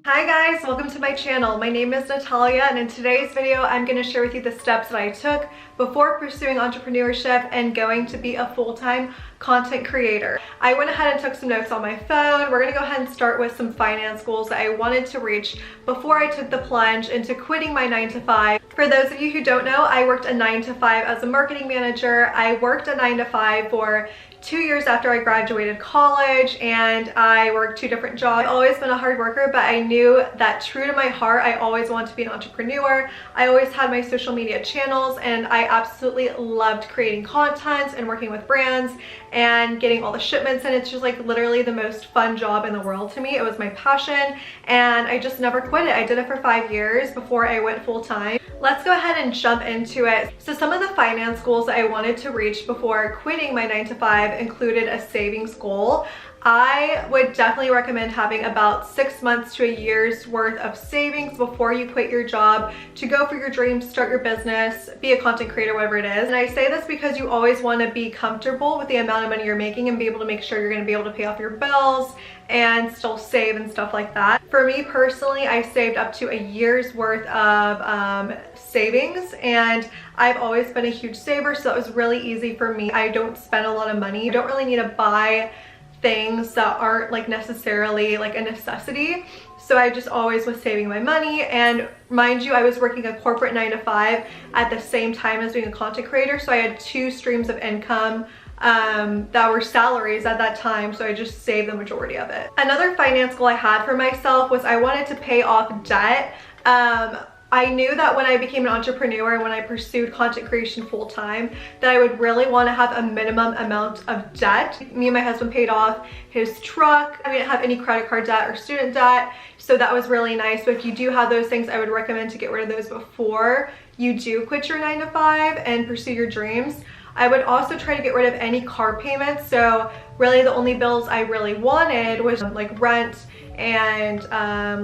Hi guys, welcome to my channel. My name is Natalia, and in today's video I'm going to share with you the steps that I took before pursuing entrepreneurship and going to be a full-time content creator. I went ahead and took some notes on my phone. We're going to go ahead and start with some finance goals that I wanted to reach before I took the plunge into quitting my 9-to-5. For those of you who don't know, I worked a 9-to-5 as a marketing manager. I worked a 9-to-5 for 2 years after I graduated college, and I worked 2 different jobs. I've always been a hard worker, but I knew that true to my heart, I always wanted to be an entrepreneur. I always had my social media channels, and I absolutely loved creating content and working with brands and getting all the shipments, and it's just like literally the most fun job in the world to me. It was my passion, and I just never quit it. I did it for 5 years before I went full-time. Let's go ahead and jump into it. So some of the finance goals that I wanted to reach before quitting my 9-to-5 included a savings goal. I would definitely recommend having about 6 months to a year's worth of savings before you quit your job to go for your dreams, start your business, be a content creator, whatever it is. And I say this because you always want to be comfortable with the amount of money you're making and be able to make sure you're going to be able to pay off your bills and still save and stuff like that. For me personally, I saved up to a year's worth of savings, and I've always been a huge saver, so it was really easy for me. I don't spend a lot of money. I don't really need to buy things that aren't like necessarily like a necessity, so I just always was saving my money. And mind you, I was working a corporate 9-to-5 at the same time as being a content creator, so I had 2 streams of income that were salaries at that time, so I just saved the majority of it. Another finance goal I had for myself was I wanted to pay off debt. I knew that when I became an entrepreneur and when I pursued content creation full-time, that I would really want to have a minimum amount of debt. Me and my husband paid off his truck. I didn't have any credit card debt or student debt, so that was really nice. But if you do have those things, I would recommend to get rid of those before you do quit your 9-to-5 and pursue your dreams. I would also try to get rid of any car payments. So really the only bills I really wanted was like rent and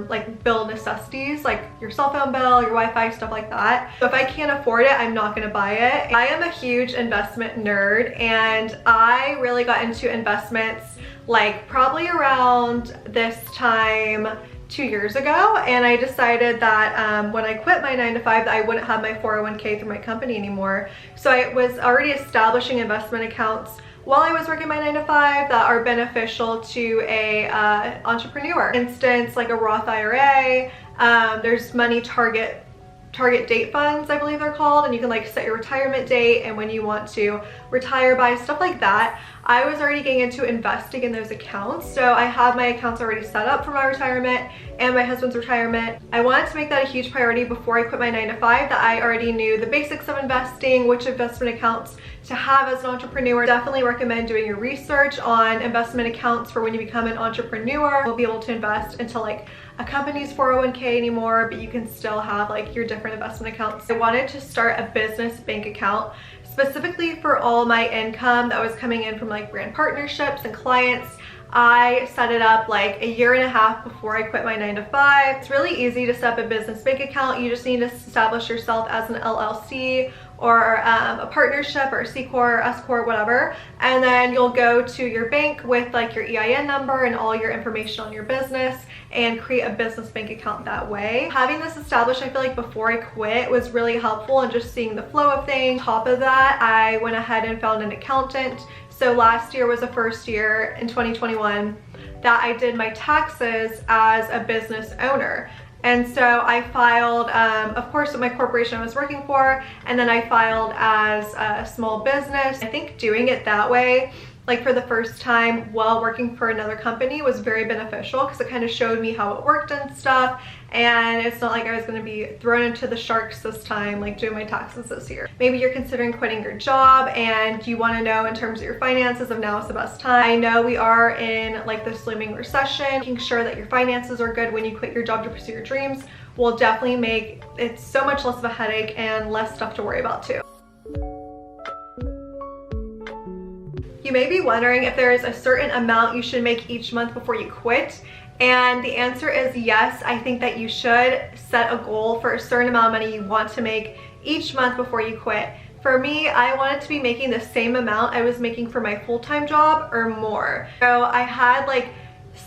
like bill necessities, like your cell phone bill, your Wi-Fi, stuff like that. So if I can't afford it, I'm not gonna buy it. I am a huge investment nerd, and I really got into investments like probably around this time 2 years ago, and I decided that when I quit my 9-to-5 that I wouldn't have my 401k through my company anymore. So I was already establishing investment accounts while I was working my 9-to-5 that are beneficial to a entrepreneur. For instance, like a Roth IRA, there's money target date funds, I believe they're called, and you can like set your retirement date and when you want to retire by, stuff like that. I was already getting into investing in those accounts, so I have my accounts already set up for my retirement and my husband's retirement. I wanted to make that a huge priority before I quit my 9-to-5, that I already knew the basics of investing, which investment accounts to have as an entrepreneur. Definitely recommend doing your research on investment accounts for when you become an entrepreneur. You'll be able to invest into like a company's 401k anymore, but you can still have like your different investment accounts. I wanted to start a business bank account specifically for all my income that was coming in from like brand partnerships and clients. I set it up like a year and a half before I quit my 9-to-5. It's really easy to set up a business bank account. You just need to establish yourself as an LLC or a partnership or a C Corp or S Corp, whatever, and then you'll go to your bank with like your EIN number and all your information on your business and create a business bank account that way. Having this established, I feel like before I quit, was really helpful, and just seeing the flow of things. On top of that, I went ahead and found an accountant. So last year was the first year in 2021 that I did my taxes as a business owner. And so I filed, of course, with my corporation I was working for, and then I filed as a small business. I think doing it that way, like for the first time while working for another company, was very beneficial because it kind of showed me how it worked and stuff. And it's not like I was going to be thrown into the sharks this time, like doing my taxes this year. Maybe you're considering quitting your job and you want to know in terms of your finances if now is the best time. I know we are in like this looming recession. Making sure that your finances are good when you quit your job to pursue your dreams will definitely make it so much less of a headache and less stuff to worry about too. You may be wondering if there is a certain amount you should make each month before you quit. And the answer is yes. I think that you should set a goal for a certain amount of money you want to make each month before you quit. For me, I wanted to be making the same amount I was making for my full-time job or more. So I had like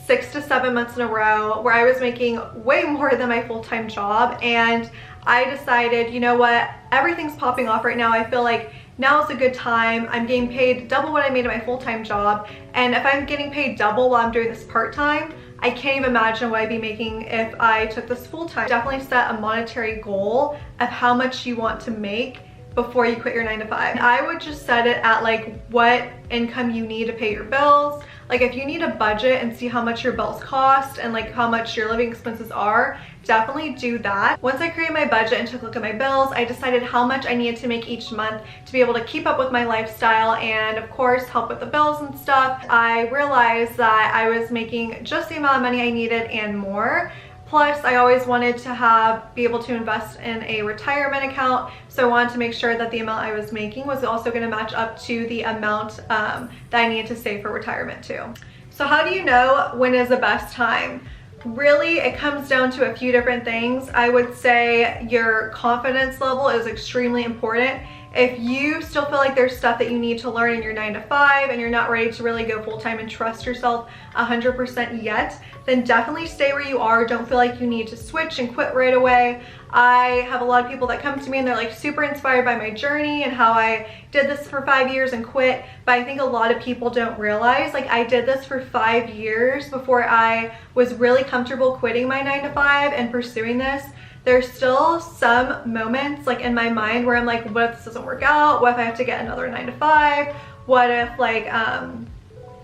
6 to 7 months in a row where I was making way more than my full-time job, and I decided, you know what, everything's popping off right now. I feel like now is a good time. I'm getting paid double what I made at my full-time job, and if I'm getting paid double while I'm doing this part-time, I can't even imagine what I'd be making if I took this full-time. Definitely set a monetary goal of how much you want to make before you quit your 9 to 5. I would just set it at like what income you need to pay your bills. Like if you need a budget and see how much your bills cost and like how much your living expenses are, definitely do that. Once I created my budget and took a look at my bills, I decided how much I needed to make each month to be able to keep up with my lifestyle and of course help with the bills and stuff. I realized that I was making just the amount of money I needed and more. Plus, I always wanted to be able to invest in a retirement account, so I wanted to make sure that the amount I was making was also going to match up to the amount that I needed to save for retirement too. So how do you know when is the best time? Really, it comes down to a few different things. I would say your confidence level is extremely important. If you still feel like there's stuff that you need to learn in your 9 to 5 and you're not ready to really go full-time and trust yourself 100% yet, then definitely stay where you are. Don't feel like you need to switch and quit right away. I have a lot of people that come to me and they're like super inspired by my journey and how I did this for 5 years and quit, but I think a lot of people don't realize, like, I did this for 5 years before I was really comfortable quitting my 9 to 5 and pursuing this. There's still some moments like in my mind where I'm like, what if this doesn't work out? What if I have to get another 9 to 5? What if like, I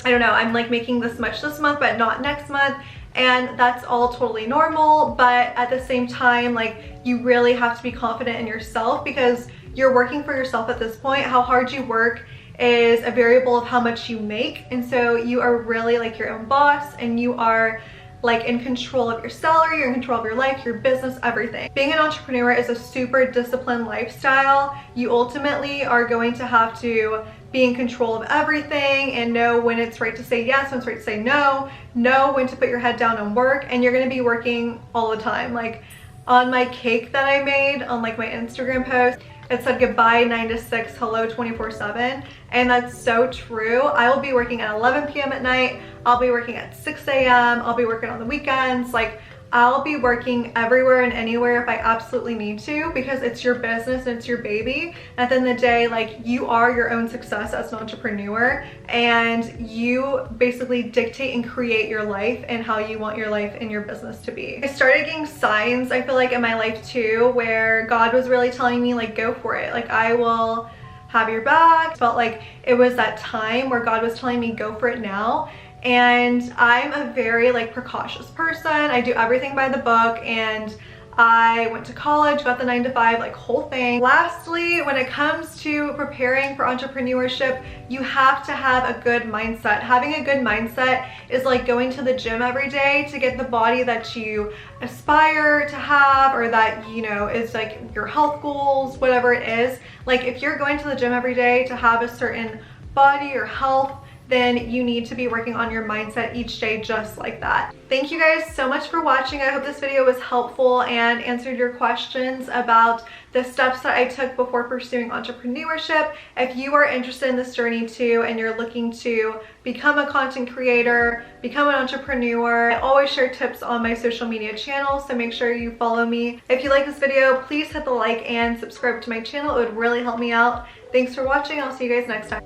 don't know, I'm like making this much this month but not next month? And that's all totally normal, but at the same time, like, you really have to be confident in yourself because you're working for yourself at this point. How hard you work is a variable of how much you make, and so you are really like your own boss and you are like in control of your salary, you're in control of your life, your business, everything. Being an entrepreneur is a super disciplined lifestyle. You ultimately are going to have to be in control of everything and know when it's right to say yes, when it's right to say no, know when to put your head down and work, and you're gonna be working all the time. Like on my cake that I made on like my Instagram post, it said goodbye 9 to 6, hello 24/7, and that's so true. I will be working at 11 p.m. at night, I'll be working at 6 a.m., I'll be working on the weekends, like I'll be working everywhere and anywhere if I absolutely need to, because it's your business and it's your baby. At the end of the day, like, you are your own success as an entrepreneur and you basically dictate and create your life and how you want your life and your business to be. I started getting signs, I feel like, in my life too, where God was really telling me, like, go for it. Like, I will have your back. Felt like it was that time where God was telling me, go for it now. And I'm a very like precautious person. I do everything by the book, and I went to college, got the 9 to 5, like whole thing. Lastly, when it comes to preparing for entrepreneurship, you have to have a good mindset. Having a good mindset is like going to the gym every day to get the body that you aspire to have, or that, you know, is like your health goals, whatever it is. Like if you're going to the gym every day to have a certain body or health, then you need to be working on your mindset each day just like that. Thank you guys so much for watching. I hope this video was helpful and answered your questions about the steps that I took before pursuing entrepreneurship. If you are interested in this journey too and you're looking to become a content creator, become an entrepreneur, I always share tips on my social media channels, so make sure you follow me. If you like this video, please hit the like and subscribe to my channel. It would really help me out. Thanks for watching. I'll see you guys next time.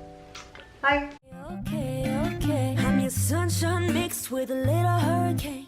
Bye. Okay, I'm your sunshine mixed with a little hurricane.